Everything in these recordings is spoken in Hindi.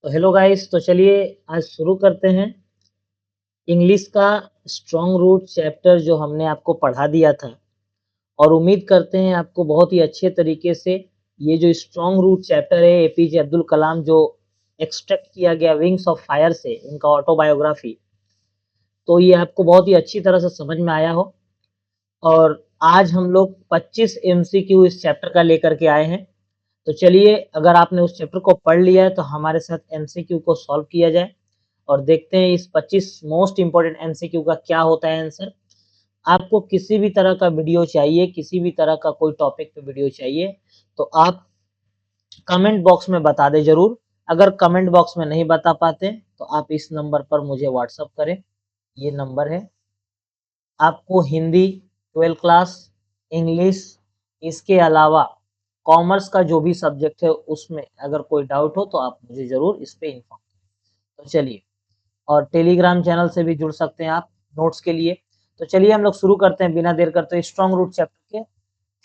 तो हेलो गाइस, तो चलिए आज शुरू करते हैं। इंग्लिश का स्ट्रॉन्ग रूट चैप्टर जो हमने आपको पढ़ा दिया था, और उम्मीद करते हैं आपको बहुत ही अच्छे तरीके से ये जो स्ट्रॉन्ग रूट चैप्टर है एपीजे अब्दुल कलाम जो एक्सट्रैक्ट किया गया विंग्स ऑफ फायर से, उनका ऑटोबायोग्राफी, तो ये आपको बहुत ही अच्छी तरह से समझ में आया हो। और आज हम लोग 25 एमसीक्यू इस चैप्टर का लेकर के आए हैं। तो चलिए, अगर आपने उस चैप्टर को पढ़ लिया है तो हमारे साथ एमसीक्यू को सॉल्व किया जाए और देखते हैं इस 25 मोस्ट इंपॉर्टेंट एमसीक्यू का क्या होता है आंसर। आपको किसी भी तरह का वीडियो चाहिए, किसी भी तरह का कोई टॉपिक पे वीडियो चाहिए, तो आप कमेंट बॉक्स में बता दें जरूर। अगर कमेंट बॉक्स में नहीं बता पाते तो आप इस नंबर पर मुझे व्हाट्सअप करें, ये नंबर है। आपको हिंदी 12 क्लास, इंग्लिश, इसके अलावा कॉमर्स का जो भी सब्जेक्ट है उसमें अगर कोई डाउट हो तो आप मुझे ज़रूर इस पे इन्फॉर्म करें। तो चलिए, और टेलीग्राम चैनल से भी जुड़ सकते हैं आप नोट्स के लिए। तो चलिए हम लोग शुरू करते हैं बिना देर करते। स्ट्रॉन्ग रूट चैप्टर के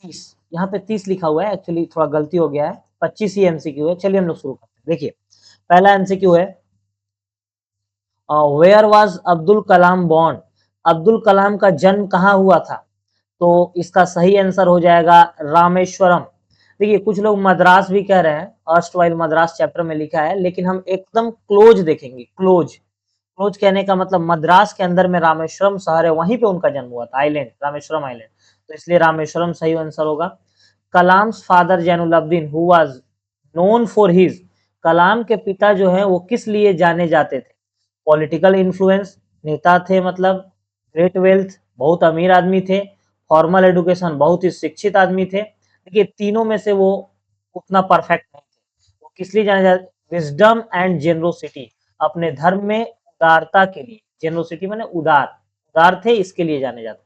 30, यहाँ पे 30 लिखा हुआ है, एक्चुअली थोड़ा गलती हो गया है, 25 ही एमसीक्यू है। चलिए हम लोग शुरू करते हैं। देखिए, पहला एमसीक्यू है, where was Abdul Kalam born? Abdul Kalam का जन्म कहाँ हुआ था? तो इसका सही आंसर हो जाएगा रामेश्वरम। देखिए, कुछ लोग मद्रास भी कह रहे हैं, अर्स्ट वाइल मद्रास चैप्टर में लिखा है, लेकिन हम एकदम क्लोज देखेंगे। क्लोज क्लोज कहने का मतलब मद्रास के अंदर में रामेश्वरम शहर है, वहीं पे उनका जन्म हुआ था, आइलैंड, रामेश्वरम आइलैंड। तो इसलिए रामेश्वरम सही आंसर होगा। Kalam's father Zainulabdeen who was known for his? Kalam के पिता जो है वो किस लिए जाने जाते थे? पॉलिटिकल इन्फ्लुएंस, नेता थे मतलब, ग्रेट वेल्थ, बहुत अमीर आदमी थे, फॉर्मल एडुकेशन, बहुत ही शिक्षित आदमी थे। देखिए, तीनों में से वो उतना परफेक्ट नहीं थे। वो किस लिए जाने जाते? विजडम एंड जेनरोसिटी, अपने धर्म में उदारता के लिए। जेनरोसिटी माने उदार, उदार थे, इसके लिए जाने जाते।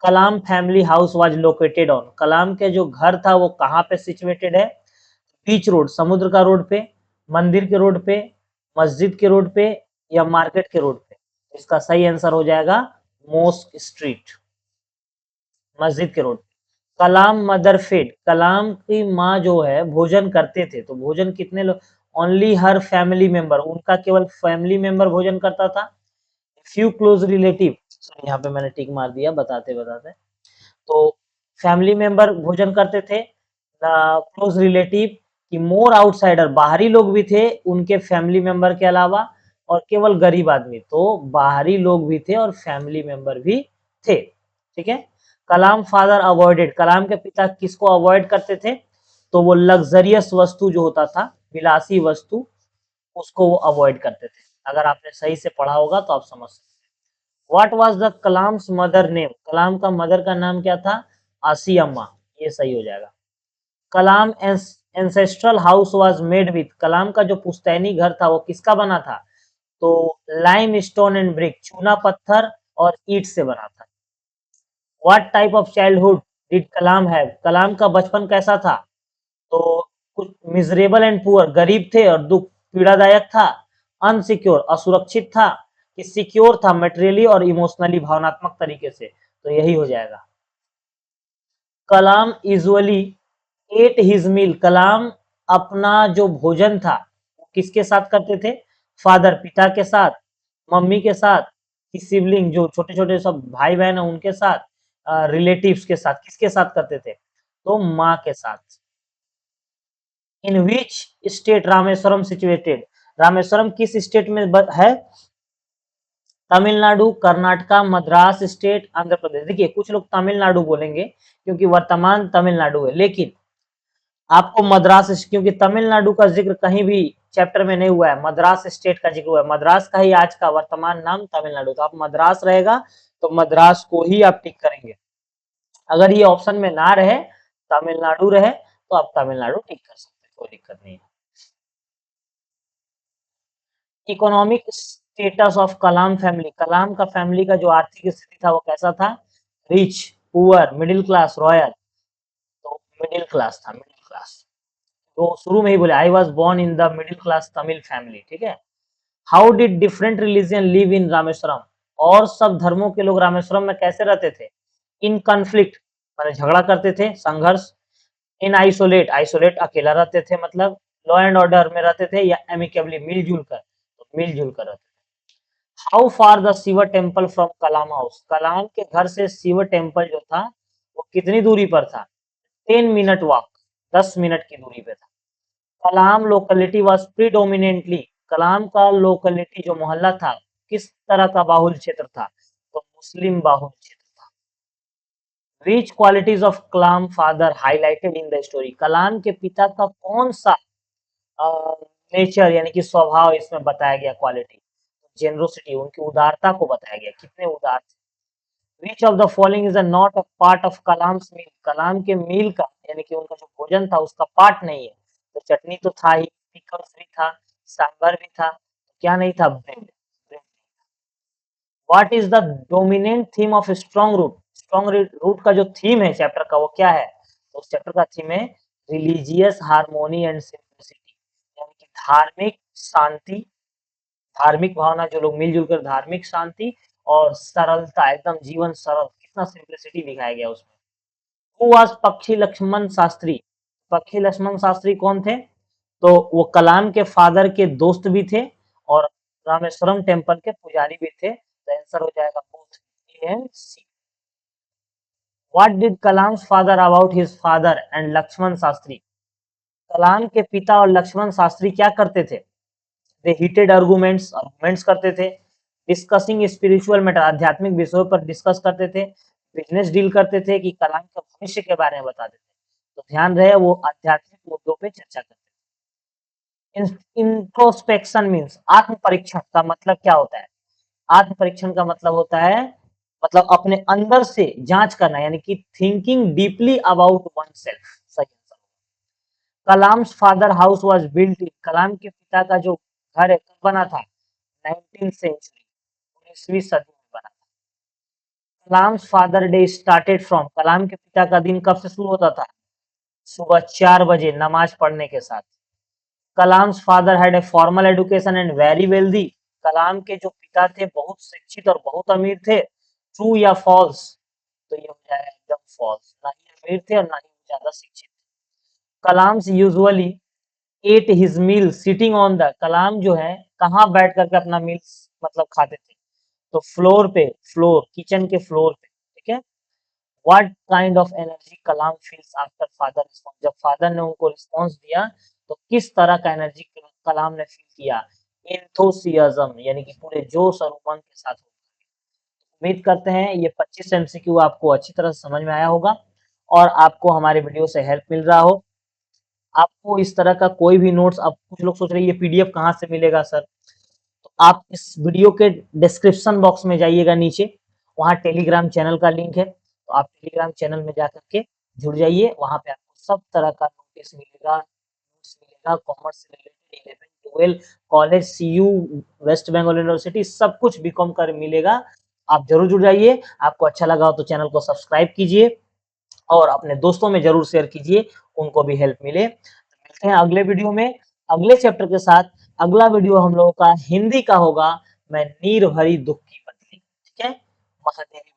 Kalam family house was located on? Kalam के जो घर था वो कहाँ पे सिचुएटेड है? बीच रोड, समुद्र का रोड पे, मंदिर के रोड पे, मस्जिद के रोड पे, या मार्केट के रोड पे? इसका सही आंसर हो जाएगा मोस्क स्ट्रीट, मस्जिद के रोड पे। कलाम मदर फेड, कलाम की माँ जो है भोजन करते थे, तो भोजन कितने लोग? ओनली हर फैमिली मेंबर, उनका केवल फैमिली मेंबर भोजन करता था। फ्यू क्लोज रिलेटिव, यहाँ पे मैंने टिक मार दिया बताते बताते। तो फैमिली मेंबर भोजन करते थे, क्लोज रिलेटिव की मोर आउटसाइडर, बाहरी लोग भी थे उनके फैमिली मेंबर के अलावा, और केवल गरीब आदमी। तो बाहरी लोग भी थे और फैमिली मेंबर भी थे, ठीक है। कलाम फादर अवॉइडेड, कलाम के पिता किसको अवॉइड करते थे? तो वो लग्जरियस वस्तु जो होता था, विलासी वस्तु, उसको वो अवॉइड करते थे। अगर आपने सही से पढ़ा होगा तो आप समझ सकते हैं। What was the Kalam's mother name? Kalam का मदर का नाम क्या था? आसी अम्मा, ये सही हो जाएगा। Kalam ancestral house was made with, Kalam का जो पुश्तैनी घर था वो किसका बना था? तो लाइम स्टोन एंड ब्रिक, चूना पत्थर और ईट से बना था। What type of childhood did Kalam have? Kalam का बचपन कैसा था? तो कुछ मिजरेबल एंड पुअर, गरीब थे और दुख पीड़ादायक था। अनसिक्योर, असुरक्षित था। कि सिक्योर था मेटेरियली और इमोशनली, भावनात्मक तरीके से? तो यही हो जाएगा। कलाम यूजुअली एट हिज मील, कलाम अपना जो भोजन था किसके साथ करते थे? फादर, पिता के साथ, मम्मी के साथ, कि सिबलिंग जो छोटे छोटे सब भाई बहन है उनके साथ, रिलेटिव्स के साथ? किसके साथ करते थे? तो माँ के साथ। In which state Rameshwaram situated? Rameshwaram किस स्टेट में है? तमिलनाडु, कर्नाटका, मद्रास स्टेट, आंध्र प्रदेश। देखिए, कुछ लोग तमिलनाडु बोलेंगे क्योंकि वर्तमान तमिलनाडु है, लेकिन आपको मद्रास, क्योंकि तमिलनाडु का जिक्र कहीं भी चैप्टर में नहीं हुआ है, मद्रास स्टेट का जिक्र हुआ है। मद्रास का ही आज का वर्तमान नाम तमिलनाडु, तो आप मद्रास रहेगा तो मद्रास को ही आप टिक करेंगे। अगर ये ऑप्शन में ना रहे, तमिलनाडु रहे, तो आप तमिलनाडु टिक कर सकते हैं, कोई दिक्कत नहीं है। Economic status of Kalam family, Kalam का फैमिली का जो आर्थिक स्थिति था वो कैसा था? Rich, poor, middle class, royal? तो मिडिल क्लास था, मिडिल क्लास। तो शुरू में ही बोले I was born in the middle class Tamil family, ठीक है। How did different religion live in Rameswaram? और सब धर्मों के लोग रामेश्वरम में कैसे रहते थे? इन कॉन्फ्लिक्ट, माने झगड़ा करते थे, संघर्ष। इन आइसोलेट, आइसोलेट अकेला रहते थे मतलब, लॉ एंड ऑर्डर में रहते थे या एमिकेबली मिलजुल कर, तो मिलजुल कर रहते थे। How far the Shiva temple from Kalam house, Kalam के घर से शिव टेम्पल जो था वो कितनी दूरी पर था? 10 मिनट वॉक, 10 मिनट की दूरी पे था। कलाम लोकेलिटी वॉज प्रीडोमिनेंटली, कलाम का लोकेलिटी जो मोहल्ला था किस तरह का बाहुल क्षेत्र था? तो मुस्लिम बाहुल क्षेत्र था। Which qualities of Kalam father highlighted in the story, Kalam के पिता का कौन सा नेचर यानी कि स्वभाव इसमें बताया गया? क्वालिटी जेनरोसिटी, उनकी उदारता को बताया गया, कितने उदार थे। Which of the following is not a part of Kalam's meal, Kalam के मील का यानी कि उनका जो भोजन था उसका पार्ट नहीं है। तो चटनी तो था ही, पिकल्स भी था, सांभर भी था, तो क्या नहीं था? Bread. What is the dominant theme of strong root, strong root का जो थीम है चैप्टर का वो क्या है? तो उस चैप्टर का थीम है रिलीजियस हार्मोनी एंड सिंप्लिसिटी, यानी कि धार्मिक शांति, धार्मिक भावना, जो लोग मिलजुल कर धार्मिक शांति और सरलता, एकदम जीवन सरल, कितना सिंप्लिसिटी दिखाया गया उसमें। हु वाज पक्षी लक्ष्मण शास्त्री, पक्षी लक्ष्मण शास्त्री कौन थे? तो वो कलाम के फादर के दोस्त भी थे और रामेश्वरम टेम्पल के पुजारी भी थे। तो आंसर हो जाएगा both A and C. What did Kalam's father about his father and Lakshman Shastri, Kalam के पिता और लक्ष्मण शास्त्री क्या करते थे? दे हीटेड आर्गुमेंट्स, आर्गुमेंट्स करते थे। डिस्कसिंग स्पिरिचुअल मैटर, आध्यात्मिक विषयों पर डिस्कस करते थे। बिजनेस डील करते थे कि कलाम के भविष्य के बारे में बताते थे। तो ध्यान रहे वो आध्यात्मिक मुद्दों पे चर्चा करते थे। इंट्रोस्पेक्शन मीन्स आत्म परीक्षण का मतलब क्या होता है? आत्म परीक्षण का मतलब होता है मतलब अपने अंदर से जांच करना, यानी कि thinking deeply about oneself. सही answer. Kalam's father house was built in, Kalam के पिता का जो घर है कब बना था? 19th सेंचुरी, 19वीं सदी में बना था। Kalam's father day started from, Kalam के पिता का दिन कब से शुरू होता था? सुबह 4 बजे नमाज पढ़ने के साथ। Kalam's father had a formal education and very wealthy, Kalam के जो पिता थे बहुत शिक्षित और बहुत अमीर थे। ट्रू या फॉल्स? तो ये हो जाएगा एकदम फॉल्स, ना ही अमीर थे और ना ही ज्यादा शिक्षित थे। Kalam's usually ate his meal sitting on the, Kalam जो है कहाँ बैठ करके अपना मील मतलब खाते थे? तो फ्लोर पे, फ्लोर किचन के फ्लोर पे, ठीक है। What kind of energy Kalam feels after father response, जब फादर ने उनको रिस्पॉन्स दिया तो किस तरह का एनर्जी कलाम ने फील किया? एंथुसियाज्म, यानी कि पूरे जोश और उमंग के साथ। उम्मीद करते हैं ये 25 एमसीक्यू आपको अच्छी तरह से समझ में आया होगा और आपको हमारे वीडियो से हेल्प मिल रहा हो। आपको इस तरह का कोई भी नोट्स, अब कुछ लोग सोच रहे हैं ये पीडीएफ कहाँ से मिलेगा सर, तो आप इस वीडियो के डिस्क्रिप्शन बॉक्स में जाइएगा नीचे, वहाँ टेलीग्राम चैनल का लिंक है, तो आप टेलीग्राम चैनल में जा करके जुड़ जाइए। वहाँ पे आपको सब तरह का नोटिस मिलेगा, नोट्स मिलेगा, कॉमर्स से related 11 12 college, CU, West Bengal university, सब कुछ बीकॉम कर मिलेगा। आप जरूर जुड़ जाइए। आपको अच्छा लगा हो तो चैनल को सब्सक्राइब कीजिए और अपने दोस्तों में जरूर शेयर कीजिए, उनको भी हेल्प मिले। मिलते हैं अगले वीडियो में अगले चैप्टर के साथ। अगला वीडियो हम लोगों का हिंदी का होगा, मैं नीर भरी दुख की पत्नी। ठीक है, महादेवी।